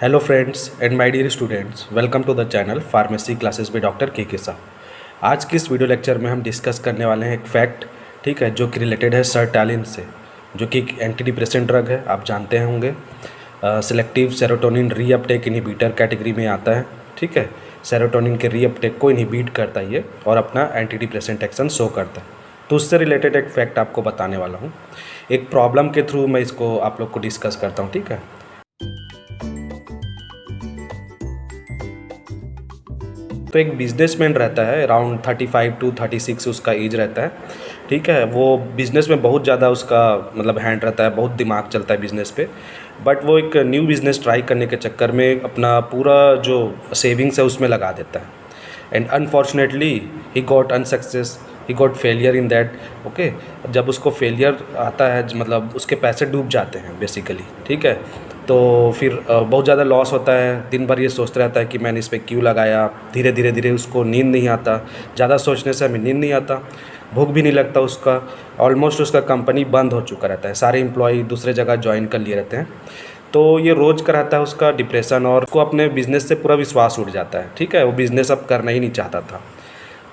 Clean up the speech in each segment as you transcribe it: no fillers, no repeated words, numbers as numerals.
Hello friends and my dear students, welcome to the channel pharmacy classes by doctor K साहब। आज की इस video lecture में हम डिस्कस करने वाले हैं एक फैक्ट, ठीक है, जो कि रिलेटेड है सर्टैलिन से, जो कि एक एंटी डिप्रेसेंट ड्रग है। आप जानते होंगे selective serotonin reuptake inhibitor category में आता है, ठीक है। सेरोटोनिन के रीअपटेक को इनहिबिट करता है ये और अपना एंटी डिप्रेसेंट एक्शन शो करता है। तो उससे रिलेटेड एक फैक्ट आपको बताने वाला हूँ। एक प्रॉब्लम के थ्रू मैं इसको आप लोग को डिस्कस करता हूँ, ठीक है। तो एक बिजनेसमैन रहता है, अराउंड 35 टू 36 उसका एज रहता है, ठीक है। वो बिज़नेस में बहुत ज़्यादा उसका मतलब हैंड रहता है, बहुत दिमाग चलता है बिज़नेस पे। बट वो एक न्यू बिज़नेस ट्राई करने के चक्कर में अपना पूरा जो सेविंग्स है उसमें लगा देता है। And unfortunately he got unsuccess, he got failure in that, okay. जब उसको फेलियर आता है मतलब उसके पैसे डूब जाते हैं बेसिकली, ठीक है। तो फिर बहुत ज़्यादा लॉस होता है। दिन भर ये सोचता रहता है कि मैंने इस पर क्यों लगाया। धीरे धीरे धीरे उसको नींद नहीं आता, ज़्यादा सोचने से हमें नींद नहीं आता, भूख भी नहीं लगता उसका। ऑलमोस्ट उसका कंपनी बंद हो चुका रहता है, सारे एम्प्लॉय दूसरे जगह ज्वाइन कर लिए रहते हैं। तो ये रोज़ का रहता है उसका डिप्रेशन, और उसको अपने बिज़नेस से पूरा विश्वास उठ जाता है, ठीक है। वो बिज़नेस अब करना ही नहीं चाहता था।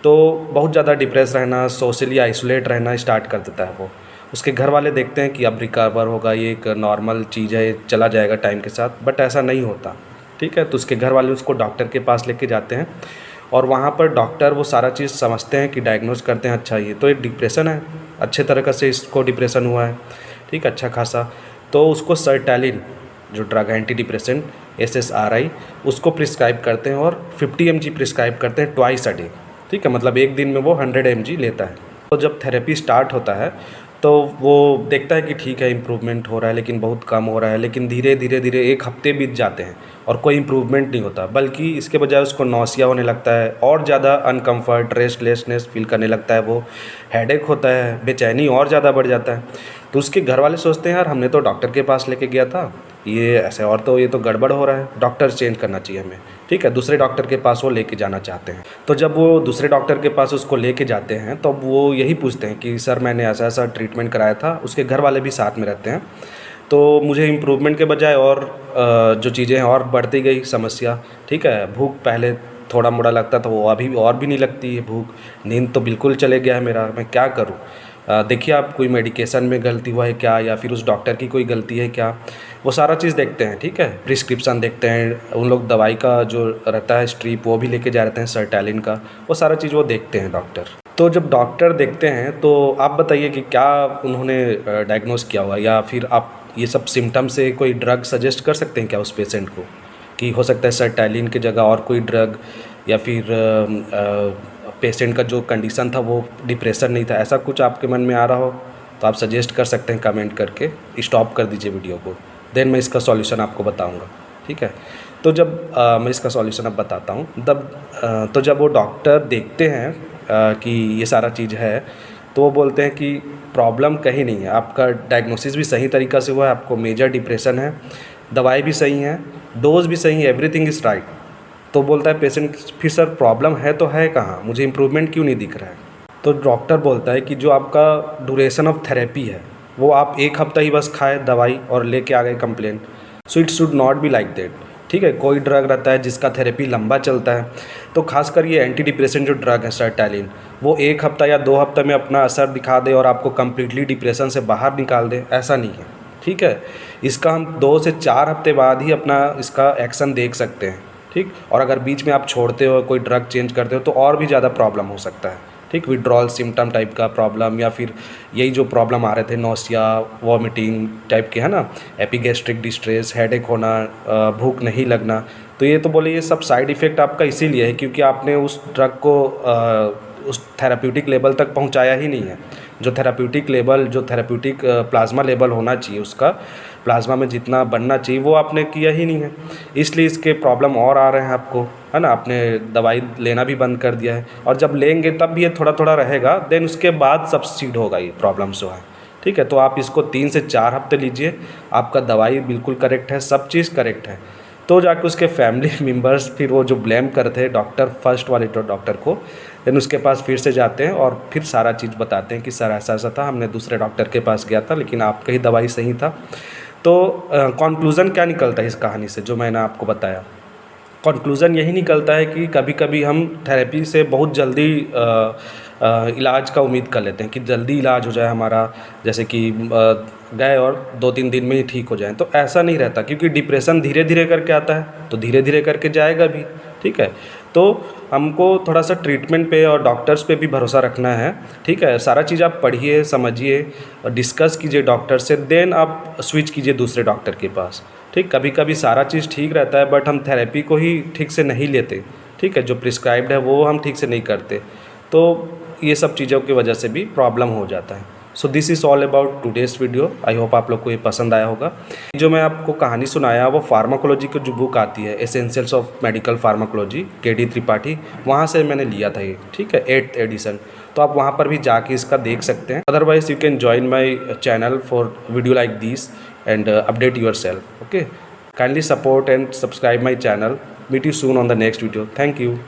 तो बहुत ज़्यादा डिप्रेस रहना, सोशली आइसोलेट रहना स्टार्ट कर देता है वो। उसके घर वाले देखते हैं कि अब रिकवर होगा, ये एक नॉर्मल चीज़ है, चला जाएगा टाइम के साथ, बट ऐसा नहीं होता, ठीक है। तो उसके घर वाले उसको डॉक्टर के पास लेके जाते हैं और वहाँ पर डॉक्टर वो सारा चीज़ समझते हैं कि डायग्नोज करते हैं, अच्छा ये तो एक डिप्रेशन है, अच्छे तरीक़े से इसको डिप्रेशन हुआ है, ठीक है, अच्छा खासा। तो उसको सर्टैलिन जो ड्रग है एंटी डिप्रेसेंट SSRI, उसको प्रिस्क्राइब करते हैं और 50 mg प्रिस्क्राइब करते हैं ट्वाइस अ डे, ठीक है। मतलब एक दिन में वो 100 mg लेता है। तो जब थेरेपी स्टार्ट होता है तो वो देखता है कि ठीक है इम्प्रूवमेंट हो रहा है, लेकिन बहुत कम हो रहा है। लेकिन धीरे धीरे धीरे 1 हफ्ते बीत जाते हैं और कोई इम्प्रूवमेंट नहीं होता, बल्कि इसके बजाय उसको नौसिया होने लगता है और ज़्यादा अनकम्फर्ट, रेस्टलेसनेस फील करने लगता है, वो हेडेक होता है, बेचैनी और ज़्यादा बढ़ जाता है। तो उसके घर वाले सोचते हैं यार हमने तो डॉक्टर के पास लेके गया था, ये ऐसे और तो ये तो गड़बड़ हो रहा है, डॉक्टर चेंज करना चाहिए हमें, ठीक है। दूसरे डॉक्टर के पास वो लेके जाना चाहते हैं। तो जब वो दूसरे डॉक्टर के पास उसको लेके जाते हैं तो वो यही पूछते हैं कि सर मैंने ऐसा ऐसा ट्रीटमेंट कराया था। उसके घर वाले भी साथ में रहते हैं। तो मुझे इम्प्रूवमेंट के बजाय और जो चीज़ें हैं और बढ़ती गई समस्या, ठीक है। भूख पहले थोड़ा मोड़ा लगता था, वो अभी और भी नहीं लगती है भूख। नींद तो बिल्कुल चले गया है मेरा, मैं क्या करूँ। देखिए आप कोई मेडिकेशन में गलती हुआ है क्या, या फिर उस डॉक्टर की कोई गलती है क्या, वो सारा चीज़ देखते हैं, ठीक है। प्रिस्क्रिप्शन देखते हैं, उन लोग दवाई का जो रहता है स्ट्रिप वो भी लेके जा रहते हैं सर्टैलिन का, वो सारा चीज़ वो देखते हैं डॉक्टर। तो जब डॉक्टर देखते हैं तो आप बताइए कि क्या उन्होंने डायग्नोस किया हुआ, या फिर आप ये सब सिम्टम से कोई ड्रग सजेस्ट कर सकते हैं क्या उस पेशेंट को, कि हो सकता है सर्टैलिन की जगह और कोई ड्रग, या फिर पेशेंट का जो कंडीशन था वो डिप्रेशन नहीं था, ऐसा कुछ आपके मन में आ रहा हो तो आप सजेस्ट कर सकते हैं कमेंट करके। स्टॉप कर दीजिए वीडियो को, देन मैं इसका सॉल्यूशन आपको बताऊंगा, ठीक है। तो जब मैं इसका सॉल्यूशन अब बताता हूँ, तो जब वो डॉक्टर देखते हैं कि ये सारा चीज़ है, तो वो बोलते हैं कि प्रॉब्लम कहीं नहीं है, आपका डायग्नोसिस भी सही तरीक़ा से हुआ है, आपको मेजर डिप्रेशन है, दवाई भी सही है, डोज भी सही है, एवरीथिंग इज़ राइट। तो बोलता है पेशेंट फिर सर प्रॉब्लम है तो है कहाँ, मुझे इम्प्रूवमेंट क्यों नहीं दिख रहा है। तो डॉक्टर बोलता है कि जो आपका ड्यूरेशन ऑफ थेरेपी है वो आप 1 हफ्ता ही बस खाए दवाई और लेके आ गए complaint. So it should not be like that, ठीक है। कोई ड्रग रहता है जिसका थेरेपी लंबा चलता है, तो खासकर ये एंटी डिप्रेसेंट जो ड्रग है सर्टैलिन, वो 1 हफ्ता या 2 हफ्ते में अपना असर दिखा दे और आपको कम्प्लीटली डिप्रेशन से बाहर निकाल दे, ऐसा नहीं है, ठीक है। इसका हम 2 से 4 हफ्ते बाद ही अपना इसका एक्शन देख सकते हैं, ठीक। और अगर बीच में आप छोड़ते हो, कोई ड्रग चेंज करते हो, तो और भी ज़्यादा प्रॉब्लम हो सकता है, ठीक। विड्रॉल सिम्टम टाइप का प्रॉब्लम, या फिर यही जो प्रॉब्लम आ रहे थे नौसिया, वॉमिटिंग टाइप के, है ना, एपिगैस्ट्रिक डिस्ट्रेस, हेडेक होना, भूख नहीं लगना, तो ये तो बोले ये सब साइड इफ़ेक्ट आपका इसीलिए है क्योंकि आपने उस ड्रग को उस थेराप्यूटिक लेवल तक पहुंचाया ही नहीं है। जो थेराप्यूटिक प्लाज्मा लेवल होना चाहिए, उसका प्लाज्मा में जितना बनना चाहिए वो आपने किया ही नहीं है, इसलिए इसके प्रॉब्लम और आ रहे हैं आपको, है ना। आपने दवाई लेना भी बंद कर दिया है, और जब लेंगे तब भी ये थोड़ा थोड़ा रहेगा, देन उसके बाद सबसीड होगा ये प्रॉब्लम जो है, ठीक है। तो आप इसको 3 से 4 हफ्ते लीजिए, आपका दवाई बिल्कुल करेक्ट है, सब चीज़ करेक्ट है। तो जाके उसके फैमिली मेम्बर्स फिर वो जो ब्लेम करते हैं डॉक्टर, फर्स्ट वाले डॉक्टर को, देन उसके पास फिर से जाते हैं और फिर सारा चीज़ बताते हैं कि सर ऐसा ऐसा था, हमने दूसरे डॉक्टर के पास गया था लेकिन आपका ही दवाई सही था। तो कंक्लूज़न क्या निकलता है इस कहानी से जो मैंने आपको बताया? कंक्लूज़न यही निकलता है कि कभी कभी हम थेरेपी से बहुत जल्दी इलाज का उम्मीद कर लेते हैं कि जल्दी इलाज हो जाए हमारा, जैसे कि गए और 2-3 दिन में ही ठीक हो जाएं। तो ऐसा नहीं रहता, क्योंकि डिप्रेशन धीरे धीरे करके आता है तो धीरे धीरे करके जाएगा भी, ठीक है। तो हमको थोड़ा सा ट्रीटमेंट पे और डॉक्टर्स पे भी भरोसा रखना है, ठीक है। सारा चीज़ आप पढ़िए, समझिए, डिस्कस कीजिए डॉक्टर से, देन आप स्विच कीजिए दूसरे डॉक्टर के पास, ठीक। कभी कभी सारा चीज़ ठीक रहता है बट हम थेरेपी को ही ठीक से नहीं लेते, ठीक है। जो प्रिस्क्राइब्ड है वो हम ठीक से नहीं करते, तो ये सब चीज़ों की वजह से भी प्रॉब्लम हो जाता है। So this is all about today's video. I hope आप लोग को ये पसंद आया होगा। जो मैं आपको कहानी सुनाया वो फार्माकोलॉजी की जो बुक आती है, essentials of medical pharmacology, KD. Tripathi, वहाँ से मैंने लिया था ये, ठीक है, 8th एडिशन। तो आप वहाँ पर भी जाके इसका देख सकते हैं। Otherwise you can join my channel for video like this and update yourself. Okay, kindly support and subscribe my channel. Meet you soon on the next video. Thank you.